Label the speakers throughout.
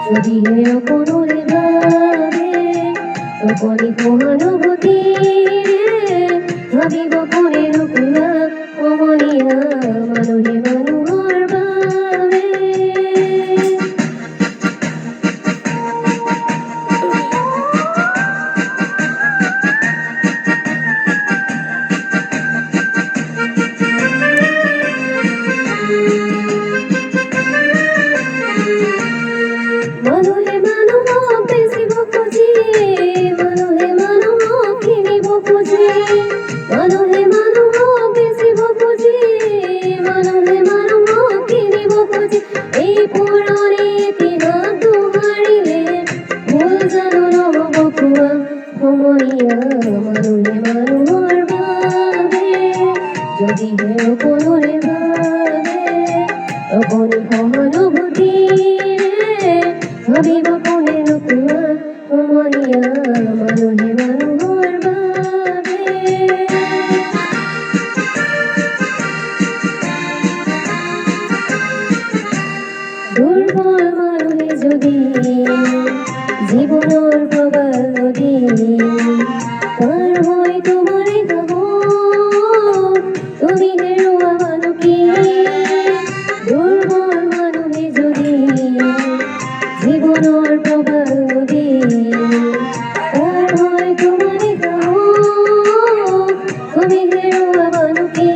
Speaker 1: যদিহে অকণৰে ভাবে অকণি সহানুভূতিৰে ভাবিব কোনে নোকোৱা সমনীয়া মানুহে মানুহৰ বাবে। মানুহে মানুহক বেচিব খুজি, মানুহে মানুহক কিনিব খুজি, মানুহে মানুহক বেচিব খুজি, মানুহে মানুহক কিনিব খুজি। এই পুৰণি ইতিহাস দোহাৰিলে ভুল জানো নহ'ব কোৱা সমনীয়া মানুহে মানুহৰ বাবে। যদিহে অকণৰে ভাবে অকণি সহানুভূতিৰে ভাবিব কোনে নোকোৱা সমনীয়া মানুহে মানুহৰ বাবে। দুৰ্বল মানুহে যদি জীৱনৰ প্ৰবাল নদী পাৰ হৈ তোমাৰে সাহস তুমি হেৰুৱা মানুহ কি। দুৰ্বল মানুহে যদি জীৱনৰ প্ৰবাল নদী পাৰ হৈ তোমাৰে সাহস তুমি হেৰুৱা মানুহ কি।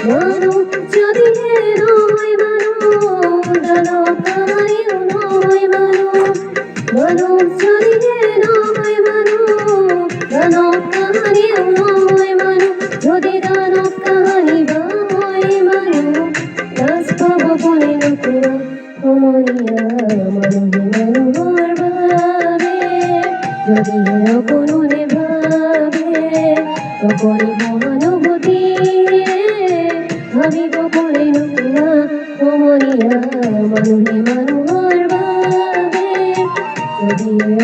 Speaker 1: মানুহ যদিহে নহয় মানুহ দানৱ কাহানিও নহয় মানুহ। মানুহ যদিহে নহয় মানুহ দানৱ কাহানিও নহয় মানুহ। যদি দানৱ কাহানি বা হয় মানুহ লাজ পাব কোনে নোকোৱা সমনীয়া মানুহে মানুহৰ বাবে। যদিহে অকণৰে ভাবে অকণি সহানুভূতিৰে ভাবিব কোনে নোকোৱা সমনীয়া মানুহে মানুহৰ বাবে। যদিহে